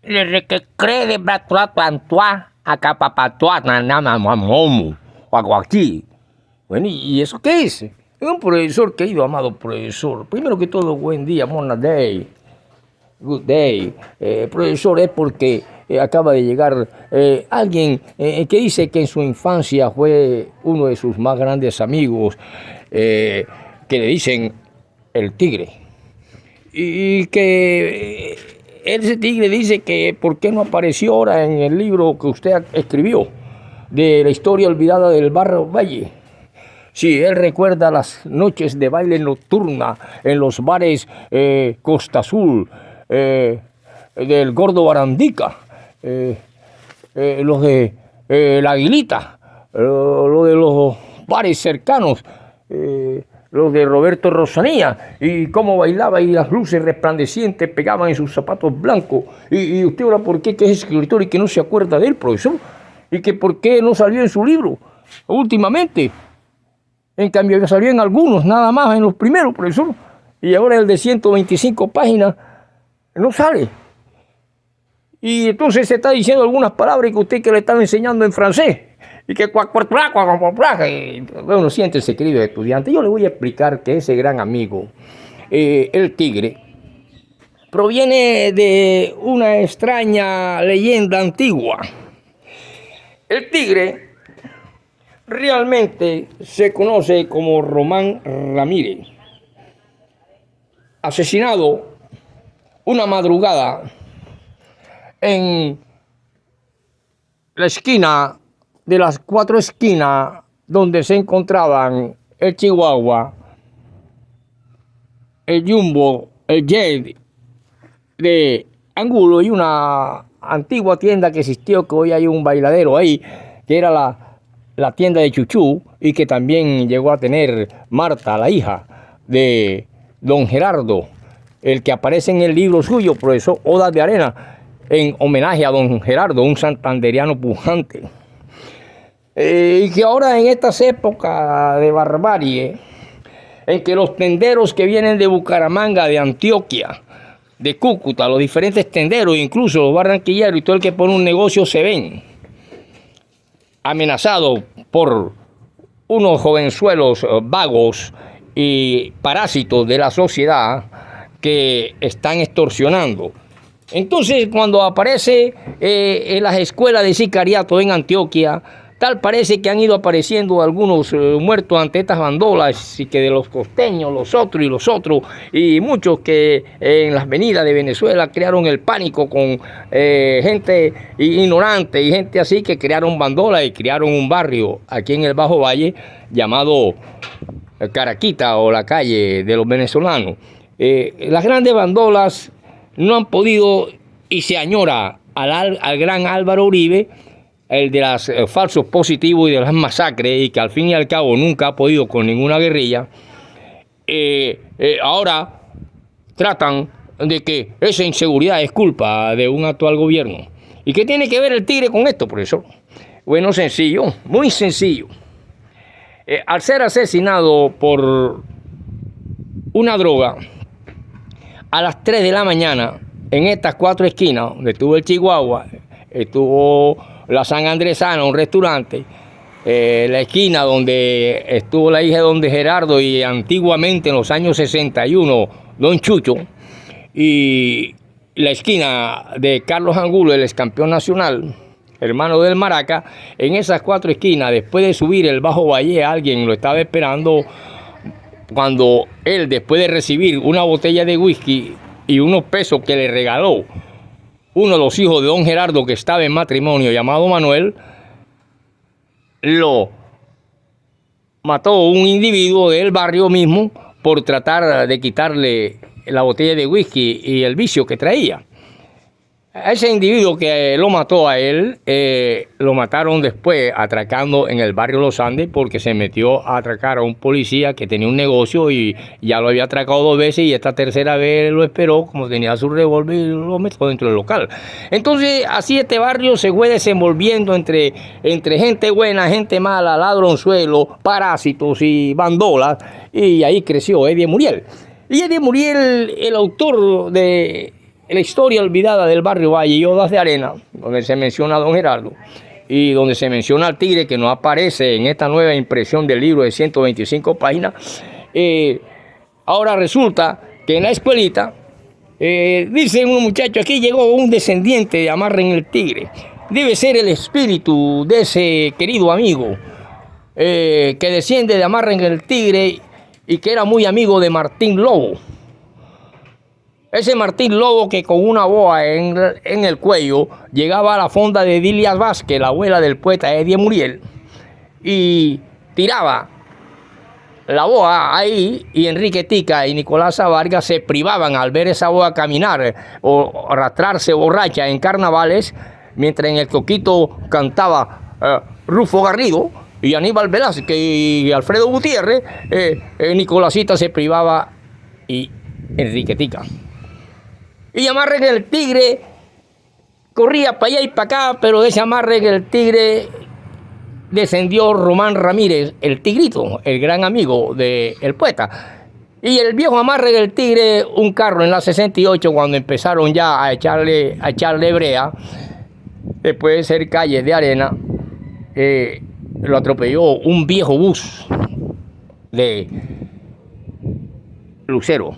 Le que cree de bratrato antua, acá papatua, nana mamomu, aguaquí. Bueno, ¿y eso qué es? Es un profesor, querido, amado profesor. Primero que todo, buen día, mona day. Good day. Profesor, es porque acaba de llegar alguien que dice que en su infancia fue uno de sus más grandes amigos, que le dicen el tigre. Y que ese tigre dice que por qué no apareció ahora en el libro que usted escribió de la historia olvidada del Barrio Valle. Sí, él recuerda las noches de baile nocturna en los bares Costa Azul, del Gordo Barandica, los de La Aguilita, los de los bares cercanos, los de Roberto Rosanía, y cómo bailaba y las luces resplandecientes pegaban en sus zapatos blancos. Y usted ahora, ¿por qué que es escritor y que no se acuerda de él, profesor? Y que por qué no salió en su libro últimamente. En cambio, salió en algunos, nada más, en los primeros, profesor. Y ahora el de 125 páginas no sale. Y entonces se está diciendo algunas palabras que usted que le estaba enseñando en francés. Y que bueno, siéntese, querido estudiante. Yo le voy a explicar que ese gran amigo, el tigre, proviene de una extraña leyenda antigua. El tigre realmente se conoce como Román Ramírez, asesinado una madrugada en la esquina de las 4 esquinas donde se encontraban el Chihuahua, el Jumbo, el Jet de Angulo y una antigua tienda que existió, que hoy hay un bailadero ahí, que era la tienda de Chuchú, y que también llegó a tener Marta, la hija de don Gerardo, el que aparece en el libro suyo, profesor Odas de Arena, en homenaje a don Gerardo, un santanderiano pujante. Y que ahora en estas épocas de barbarie, en que los tenderos que vienen de Bucaramanga, de Antioquia, de Cúcuta, los diferentes tenderos, incluso los barranquilleros y todo el que pone un negocio se ven amenazados por unos jovenzuelos vagos y parásitos de la sociedad que están extorsionando. Entonces, cuando aparece en las escuelas de sicariato en Antioquia, tal parece que han ido apareciendo algunos muertos ante estas bandolas, y que de los costeños, los otros, y muchos que en las avenidas de Venezuela crearon el pánico con gente ignorante y gente así que crearon bandolas y crearon un barrio aquí en el Bajo Valle llamado Caraquita o la calle de los venezolanos. Las grandes bandolas no han podido, y se añora al gran Álvaro Uribe, el de los falsos positivos y de las masacres, y que al fin y al cabo nunca ha podido con ninguna guerrilla. Ahora tratan de que esa inseguridad es culpa de un actual gobierno. ¿Y qué tiene que ver el tigre con esto, profesor? Bueno, sencillo, muy sencillo. Al ser asesinado por una droga a las 3 de la mañana en estas 4 esquinas, donde estuvo el Chihuahua, estuvo la San Andresana, un restaurante, la esquina donde estuvo la hija de don Gerardo y antiguamente en los años 61 don Chucho, y la esquina de Carlos Angulo, el excampeón nacional, hermano del Maraca. En esas 4 esquinas, después de subir el Bajo Valle, alguien lo estaba esperando cuando él, después de recibir una botella de whisky y unos pesos que le regaló uno de los hijos de don Gerardo que estaba en matrimonio, llamado Manuel, lo mató un individuo del barrio mismo por tratar de quitarle la botella de whisky y el vicio que traía. A ese individuo que lo mató a él, lo mataron después atracando en el barrio Los Andes, porque se metió a atracar a un policía que tenía un negocio y ya lo había atracado 2 veces, y esta tercera vez lo esperó, como tenía su revólver, y lo metió dentro del local. Entonces, así este barrio se fue desenvolviendo entre gente buena, gente mala, ladronzuelos, parásitos y bandolas, y ahí creció Eddie Muriel. Y Eddie Muriel, el autor de la historia olvidada del barrio Valle y Odas de Arena, donde se menciona a don Gerardo, y donde se menciona al tigre que no aparece en esta nueva impresión del libro de 125 páginas, ahora resulta que en la escuelita, dice un muchacho, aquí llegó un descendiente de Amarren el Tigre. Debe ser el espíritu de ese querido amigo que desciende de Amarren el Tigre y que era muy amigo de Martín Lobo. Ese Martín Lobo que con una boa en el cuello llegaba a la fonda de Dilias Vázquez, la abuela del poeta Eddie Muriel, y tiraba la boa ahí, y Enrique Tica y Nicolás Vargas se privaban al ver esa boa caminar o arrastrarse borracha en carnavales, mientras en el coquito cantaba Rufo Garrido y Aníbal Velázquez y Alfredo Gutiérrez. Nicolásita se privaba y Enrique Tica. Y Amarren el Tigre corría para allá y para acá, pero de ese Amarren el Tigre descendió Román Ramírez, el Tigrito, el gran amigo del poeta. Y el viejo Amarren el Tigre, un carro en la 68, cuando empezaron ya a echarle brea, después de ser calles de arena, lo atropelló un viejo bus de Lucero.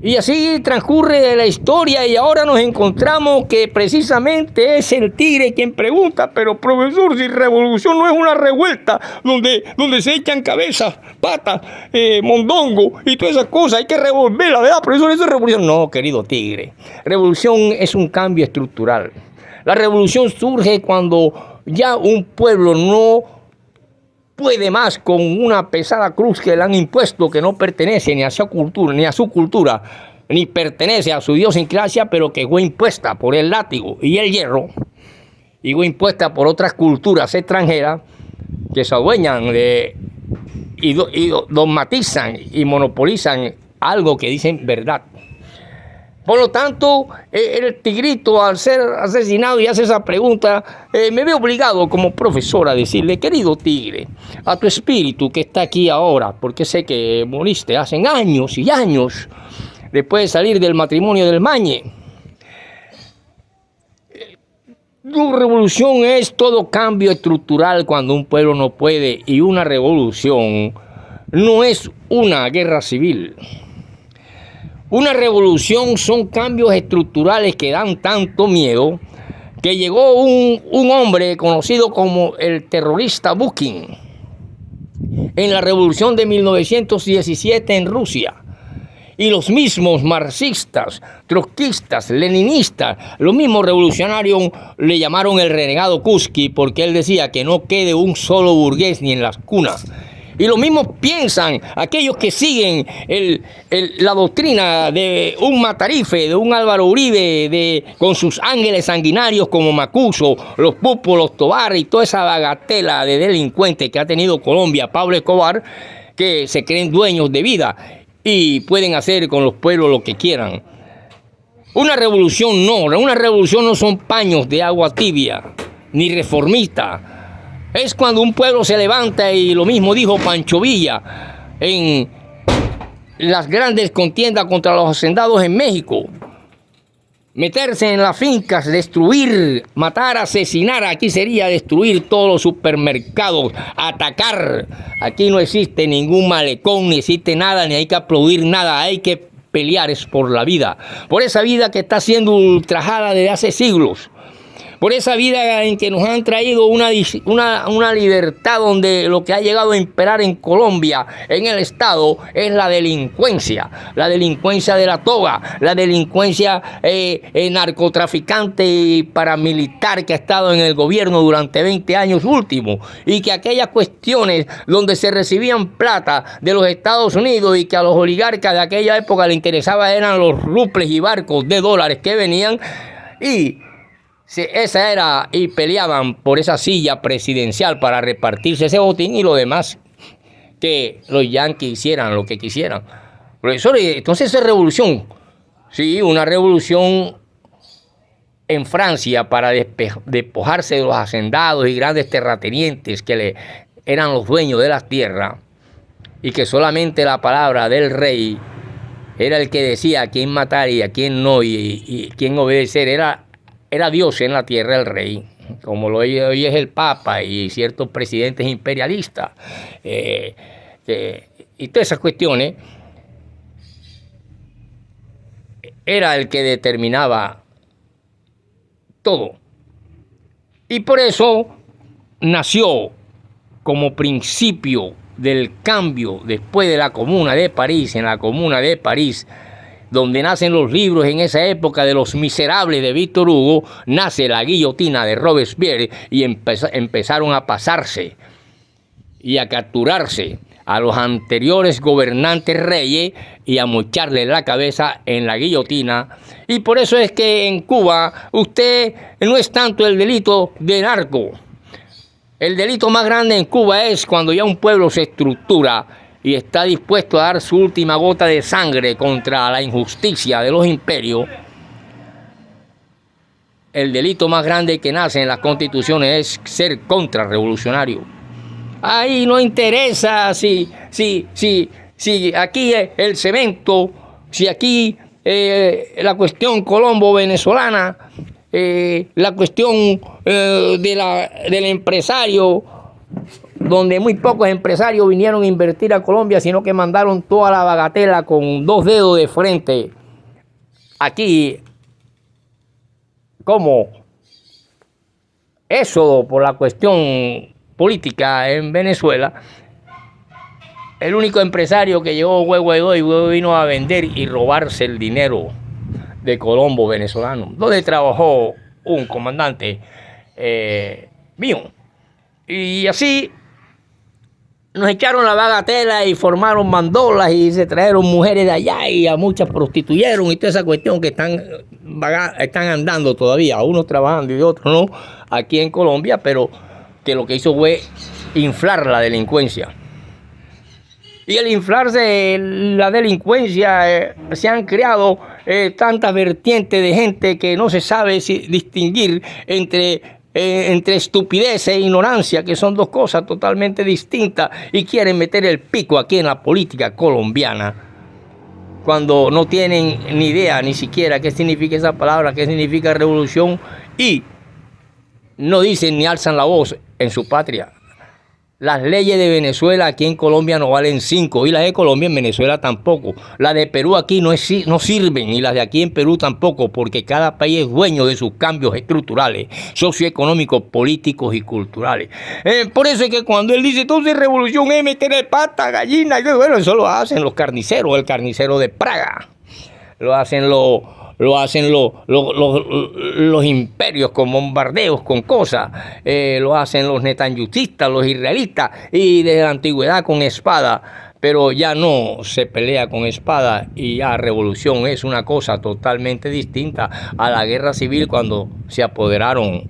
Y así transcurre la historia, y ahora nos encontramos que precisamente es el tigre quien pregunta: pero profesor, si revolución no es una revuelta donde se echan cabezas, patas, mondongo y todas esas cosas, hay que revolverla, ¿verdad, profesor? Eso es revolución. No, querido tigre, revolución es un cambio estructural. La revolución surge cuando ya un pueblo no puede más con una pesada cruz que le han impuesto, que no pertenece ni a su cultura, ni pertenece a su idiosincrasia, pero que fue impuesta por el látigo y el hierro, y fue impuesta por otras culturas extranjeras que se adueñan y dogmatizan y monopolizan algo que dicen verdad. Por lo tanto, el tigrito, al ser asesinado y hace esa pregunta, me veo obligado como profesor a decirle: querido tigre, a tu espíritu que está aquí ahora, porque sé que moriste hace años y años, después de salir del matrimonio del Mañe. Tu revolución es todo cambio estructural cuando un pueblo no puede, y una revolución no es una guerra civil. Una revolución son cambios estructurales que dan tanto miedo que llegó un hombre conocido como el terrorista Bukin en la revolución de 1917 en Rusia. Y los mismos marxistas, trotskistas, leninistas, los mismos revolucionarios le llamaron el renegado Kuski, porque él decía que no quede un solo burgués ni en las cunas. Y lo mismo piensan aquellos que siguen la doctrina de un Matarife, de un Álvaro Uribe, con sus ángeles sanguinarios como Macuso, los Pupos, los Tobar y toda esa bagatela de delincuentes que ha tenido Colombia, Pablo Escobar, que se creen dueños de vida y pueden hacer con los pueblos lo que quieran. Una revolución no son paños de agua tibia, ni reformista. Es cuando un pueblo se levanta, y lo mismo dijo Pancho Villa en las grandes contiendas contra los hacendados en México: meterse en las fincas, destruir, matar, asesinar. Aquí sería destruir todos los supermercados, atacar. Aquí no existe ningún malecón, ni existe nada, ni hay que aplaudir nada. Hay que pelear es por la vida, por esa vida que está siendo ultrajada desde hace siglos. Por esa vida en que nos han traído una libertad, donde lo que ha llegado a imperar en Colombia, en el Estado, es la delincuencia de la toga, la delincuencia narcotraficante y paramilitar que ha estado en el gobierno durante 20 años últimos, y que aquellas cuestiones donde se recibían plata de los Estados Unidos y que a los oligarcas de aquella época le interesaba eran los ruples y barcos de dólares que venían, y peleaban por esa silla presidencial para repartirse ese botín, y lo demás que los yanquis hicieran lo que quisieran. Profesor, entonces es revolución. Sí, una revolución en Francia para despojarse de los hacendados y grandes terratenientes que eran los dueños de las tierras, y que solamente la palabra del rey era el que decía a quién matar y a quién no, y quién obedecer. Era Dios en la tierra, el rey, como hoy es el Papa y ciertos presidentes imperialistas. Y todas esas cuestiones, era el que determinaba todo. Y por eso nació como principio del cambio después de la Comuna de París, en la Comuna de París, donde nacen los libros en esa época de Los Miserables de Víctor Hugo, nace la guillotina de Robespierre y empezaron a pasarse y a capturarse a los anteriores gobernantes reyes y a mocharles la cabeza en la guillotina. Y por eso es que en Cuba usted no es tanto el delito de narco. El delito más grande en Cuba es cuando ya un pueblo se estructura y está dispuesto a dar su última gota de sangre contra la injusticia de los imperios. El delito más grande que nace en las constituciones es ser contrarrevolucionario. Ahí no interesa si aquí el cemento, si aquí la cuestión colombo-venezolana, la cuestión del empresario, donde muy pocos empresarios vinieron a invertir a Colombia, sino que mandaron toda la bagatela con 2 dedos de frente. Aquí, como éxodo por la cuestión política en Venezuela, el único empresario que llegó Guaidó y vino a vender y robarse el dinero de Colombo venezolano, donde trabajó un comandante mío. Y así nos echaron la bagatela y formaron mandolas y se trajeron mujeres de allá y a muchas prostituyeron y toda esa cuestión que están andando todavía, unos trabajando y otros no, aquí en Colombia, pero que lo que hizo fue inflar la delincuencia. Y al inflarse la delincuencia se han creado tantas vertientes de gente que no se sabe distinguir entre estupidez e ignorancia, que son 2 cosas totalmente distintas, y quieren meter el pico aquí en la política colombiana cuando no tienen ni idea ni siquiera qué significa esa palabra, qué significa revolución, y no dicen ni alzan la voz en su patria. Las leyes de Venezuela aquí en Colombia no valen 5 y las de Colombia en Venezuela tampoco. Las de Perú aquí no sirven y las de aquí en Perú tampoco, porque cada país es dueño de sus cambios estructurales, socioeconómicos, políticos y culturales. Por eso es que cuando él dice, entonces revolución es meter pata, gallina, bueno, eso lo hacen los carniceros, el carnicero de Praga. Lo hacen los imperios con bombardeos, con cosas. Lo hacen los netanyutistas, los israelitas, y desde la antigüedad con espada. Pero ya no se pelea con espada y ya revolución es una cosa totalmente distinta a la guerra civil cuando se apoderaron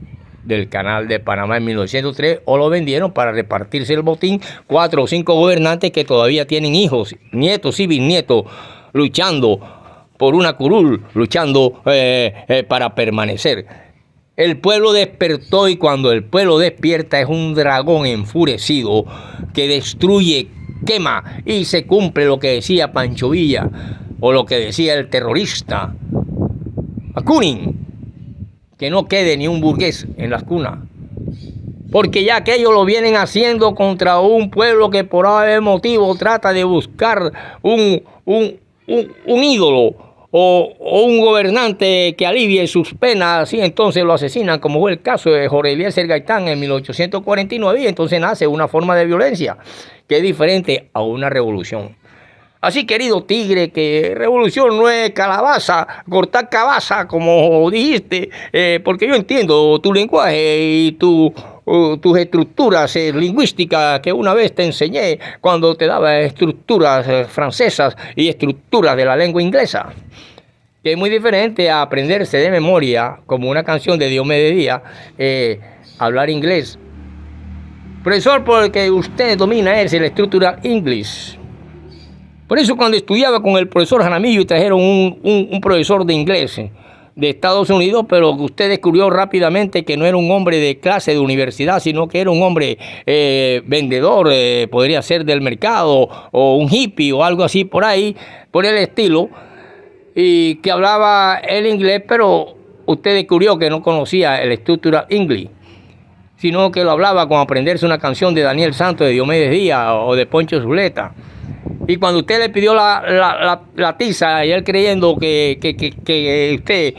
del canal de Panamá en 1903 o lo vendieron para repartirse el botín 4 o 5 gobernantes que todavía tienen hijos, nietos y bisnietos luchando por una curul, luchando para permanecer. El pueblo despertó y cuando el pueblo despierta es un dragón enfurecido que destruye, quema y se cumple lo que decía Pancho Villa o lo que decía el terrorista Bakunin, que no quede ni un burgués en las cunas. Porque ya que ellos lo vienen haciendo contra un pueblo que por algún motivo trata de buscar un ídolo o un gobernante que alivie sus penas, y entonces lo asesinan, como fue el caso de Jorge Eliezer Gaitán en 1849, y entonces nace una forma de violencia que es diferente a una revolución. Así, querido tigre, que revolución no es calabaza, cortar cabaza, como dijiste, porque yo entiendo tu lenguaje y tus estructuras lingüísticas que una vez te enseñé cuando te daba estructuras francesas y estructuras de la lengua inglesa, que es muy diferente a aprenderse de memoria, como una canción de Diomedes Díaz, hablar inglés. Profesor, porque usted domina es el Structural English. Por eso cuando estudiaba con el profesor Jaramillo y trajeron un profesor de inglés de Estados Unidos, pero que usted descubrió rápidamente que no era un hombre de clase de universidad, sino que era un hombre vendedor, podría ser del mercado, o un hippie, o algo así por ahí, por el estilo, y que hablaba el inglés, pero usted descubrió que no conocía el Structural English, sino que lo hablaba con aprenderse una canción de Daniel Santos, de Diomedes Díaz o de Poncho Zuleta. Y cuando usted le pidió la tiza, y él creyendo que usted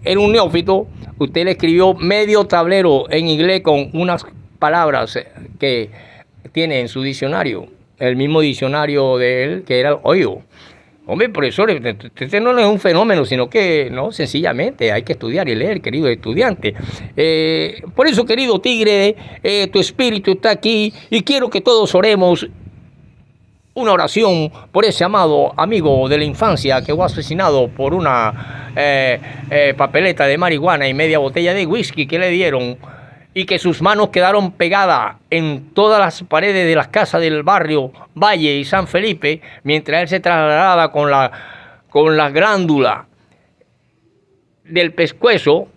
era un neófito, usted le escribió medio tablero en inglés con unas palabras que tiene en su diccionario, el mismo diccionario de él, que era el Hoyo. Hombre, profesor, este no es un fenómeno, sino que no, sencillamente hay que estudiar y leer, querido estudiante. Por eso, querido tigre, tu espíritu está aquí y quiero que todos oremos una oración por ese amado amigo de la infancia que fue asesinado por una papeleta de marihuana y media botella de whisky que le dieron, y que sus manos quedaron pegadas en todas las paredes de las casas del barrio Valle y San Felipe, mientras él se trasladaba con la glándula del pescuezo,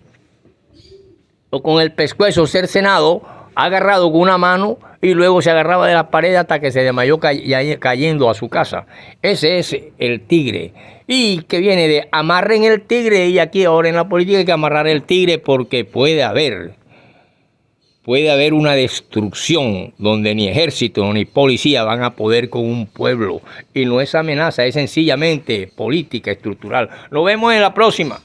o con el pescuezo cercenado, agarrado con una mano, y luego se agarraba de la pared hasta que se desmayó cayendo a su casa. Ese es el tigre. Y que viene de amarren el tigre, y aquí ahora en la política hay que amarrar el tigre, porque puede haber una destrucción donde ni ejército ni policía van a poder con un pueblo. Y no es amenaza, es sencillamente política estructural. Nos vemos en la próxima.